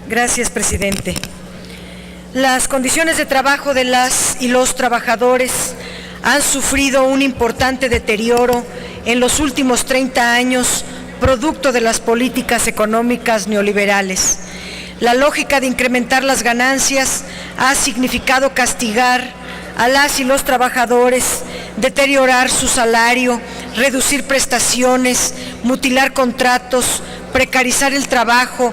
Gracias, presidente. Las condiciones de trabajo de las y los trabajadores han sufrido un importante deterioro en los últimos 30 años, producto de las políticas económicas neoliberales. La lógica de incrementar las ganancias ha significado castigar a las y los trabajadores, deteriorar su salario, reducir prestaciones, mutilar contratos, precarizar el trabajo,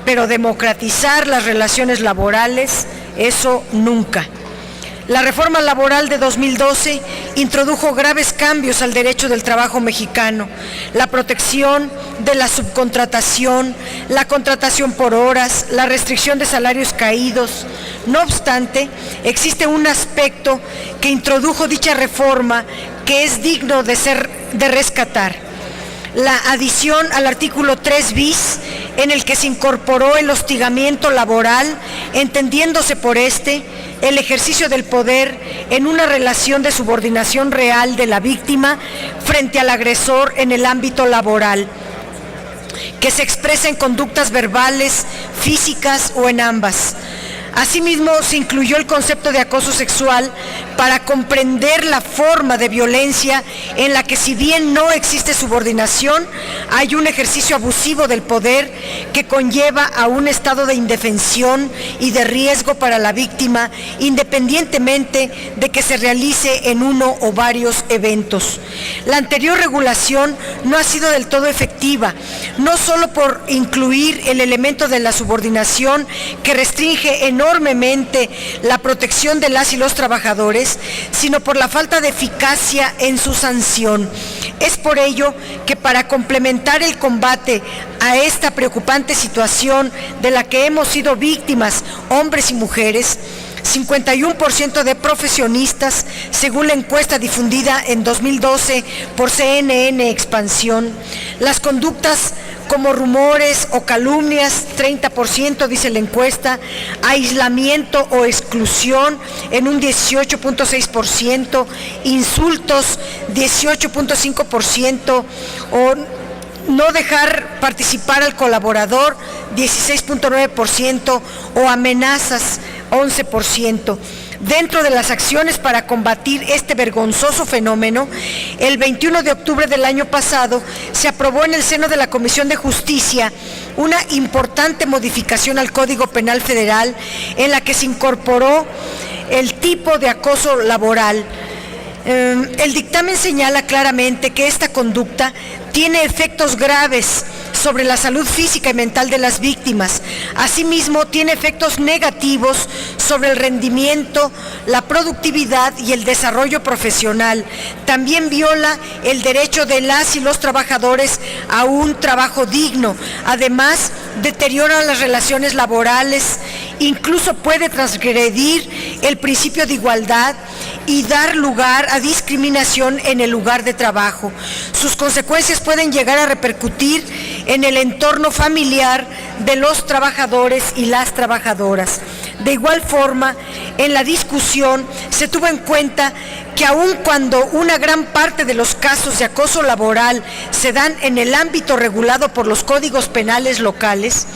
pero democratizar las relaciones laborales, eso nunca. La reforma laboral de 2012 introdujo graves cambios al derecho del trabajo mexicano, la protección de la subcontratación, la contratación por horas, la restricción de salarios caídos. No obstante, existe un aspecto que introdujo dicha reforma que es digno de rescatar: la adición al artículo 3 bis, en el que se incorporó el hostigamiento laboral, entendiéndose por el ejercicio del poder en una relación de subordinación real de la víctima frente al agresor en el ámbito laboral, que se expresa en conductas verbales, físicas o en ambas. Asimismo, se incluyó el concepto de acoso sexual para comprender la forma de violencia en la que, si bien no existe subordinación, hay un ejercicio abusivo del poder que conlleva a un estado de indefensión y de riesgo para la víctima, independientemente de que se realice en uno o varios eventos. La anterior regulación no ha sido del todo efectiva, no solo por incluir el elemento de la subordinación que restringe enormemente la protección de las y los trabajadores, sino por la falta de eficacia en su sanción. Es por ello que, para complementar el combate a esta preocupante situación de la que hemos sido víctimas hombres y mujeres, 51% de profesionistas, según la encuesta difundida en 2012 por CNN Expansión, las conductas como rumores o calumnias, 30%, dice la encuesta, aislamiento o exclusión en un 18.6%, insultos 18.5%, o no dejar participar al colaborador 16.9%, o amenazas 11%. Dentro de las acciones para combatir este vergonzoso fenómeno, el 21 de octubre del año pasado se aprobó en el seno de la Comisión de Justicia una importante modificación al Código Penal Federal, en la que se incorporó el tipo de acoso laboral. El dictamen señala claramente que esta conducta tiene efectos graves sobre la salud física y mental de las víctimas. Asimismo, tiene efectos negativos sobre el rendimiento, la productividad y el desarrollo profesional. También viola el derecho de las y los trabajadores a un trabajo digno. Además, deteriora las relaciones laborales, incluso puede transgredir el principio de igualdad y dar lugar a discriminación en el lugar de trabajo. Sus consecuencias pueden llegar a repercutir en el entorno familiar de los trabajadores y las trabajadoras. De igual forma, en la discusión se tuvo en cuenta que aun cuando una gran parte de los casos de acoso laboral se dan en el ámbito regulado por los códigos penales locales,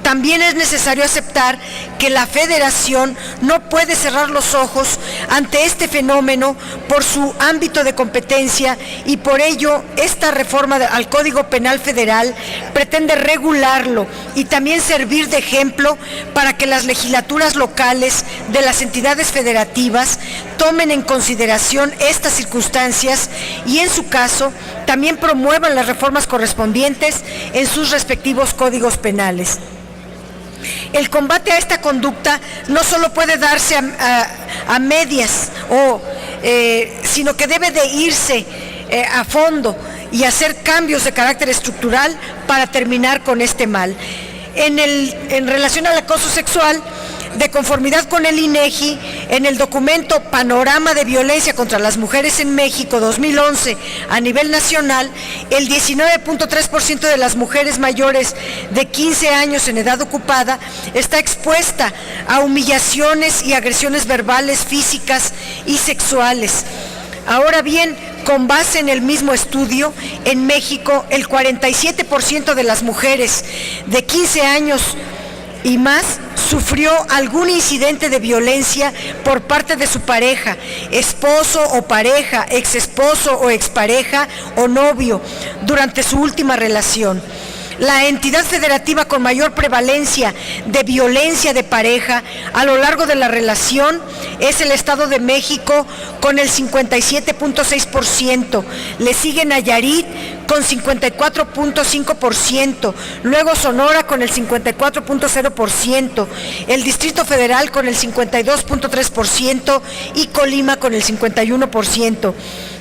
también es necesario aceptar que la Federación no puede cerrar los ojos ante este fenómeno por su ámbito de competencia, y por ello esta reforma al Código Penal Federal pretende regularlo y también servir de ejemplo para que las legislaturas locales de las entidades federativas tomen en consideración estas circunstancias y, en su caso, también promuevan las reformas correspondientes en sus respectivos códigos penales. El combate a esta conducta no solo puede darse a medias, sino que debe de irse a fondo y hacer cambios de carácter estructural para terminar con este mal. En relación al acoso sexual, de conformidad con el INEGI, en el documento Panorama de Violencia contra las Mujeres en México 2011 a nivel nacional, el 19.3% de las mujeres mayores de 15 años en edad ocupada está expuesta a humillaciones y agresiones verbales, físicas y sexuales. Ahora bien, Con base en el mismo estudio, en México el 47% de las mujeres de 15 años y más sufrió algún incidente de violencia por parte de su pareja, esposo o pareja, exesposo o expareja o novio durante su última relación. La entidad federativa con mayor prevalencia de violencia de pareja a lo largo de la relación es el Estado de México con el 57.6%, le sigue Nayarit con 54.5%, luego Sonora con el 54.0%, el Distrito Federal con el 52.3% y Colima con el 51%.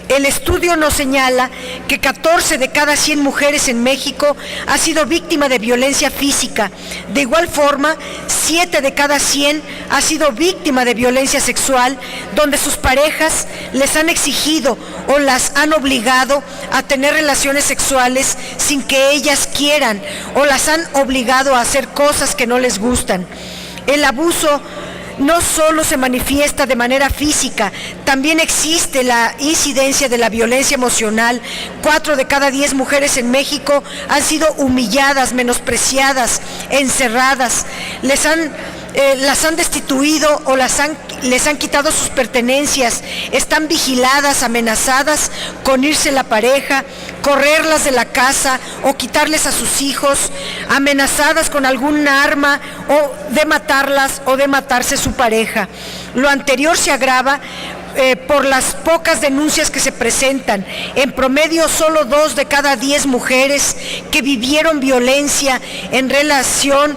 El estudio nos señala que 14 de cada 100 mujeres en México ha sido víctima de violencia física. De igual forma, 7 de cada 100 ha sido víctima de violencia sexual, donde sus parejas les han exigido o las han obligado a tener relaciones sexuales sin que ellas quieran o las han obligado a hacer cosas que no les gustan. El abuso no solo se manifiesta de manera física, también existe la incidencia de la violencia emocional. 4 de cada 10 mujeres en México han sido humilladas, menospreciadas, encerradas, las han destituido o les han quitado sus pertenencias, están vigiladas, amenazadas con irse la pareja, correrlas de la casa o quitarles a sus hijos, amenazadas con algún arma o de matarlas o de matarse su pareja. Lo anterior se agrava por las pocas denuncias que se presentan. En promedio, solo 2 de cada 10 mujeres que vivieron violencia en relación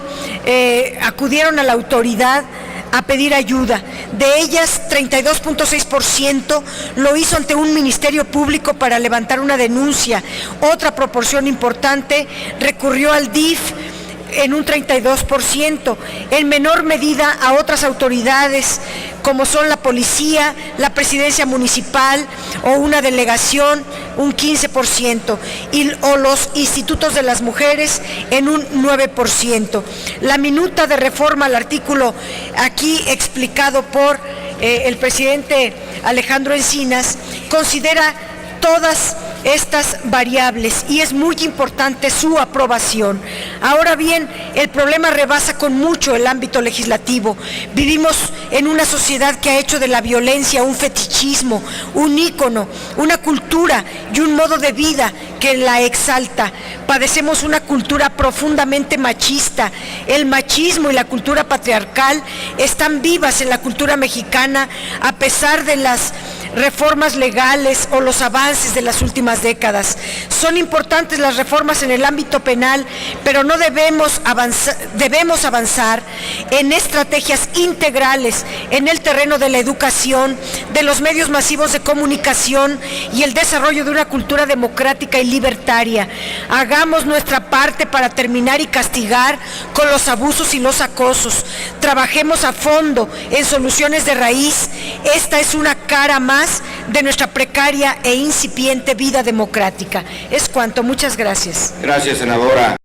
acudieron a la autoridad a pedir ayuda. De ellas, 32.6% lo hizo ante un ministerio público para levantar una denuncia. Otra proporción importante recurrió al DIF en un 32%, en menor medida a otras autoridades como son la policía, la presidencia municipal o una delegación, un 15%, o los institutos de las mujeres en un 9%. La minuta de reforma al artículo aquí explicado por el presidente Alejandro Encinas considera todas estas variables y es muy importante su aprobación. Ahora bien, el problema rebasa con mucho el ámbito legislativo. Vivimos en una sociedad que ha hecho de la violencia un fetichismo, un ícono, una cultura y un modo de vida que la exalta. Padecemos una cultura profundamente machista. El machismo y la cultura patriarcal están vivas en la cultura mexicana a pesar de las reformas legales o los avances de las últimas décadas. Son importantes las reformas en el ámbito penal, pero no debemos avanzar en estrategias integrales en el terreno de la educación, de los medios masivos de comunicación y el desarrollo de una cultura democrática y libertaria. Hagamos nuestra parte para terminar y castigar con los abusos y los acosos. Trabajemos a fondo en soluciones de raíz. Esta es una cara más de nuestra precaria e incipiente vida democrática. Es cuanto. Muchas gracias. Gracias, senadora.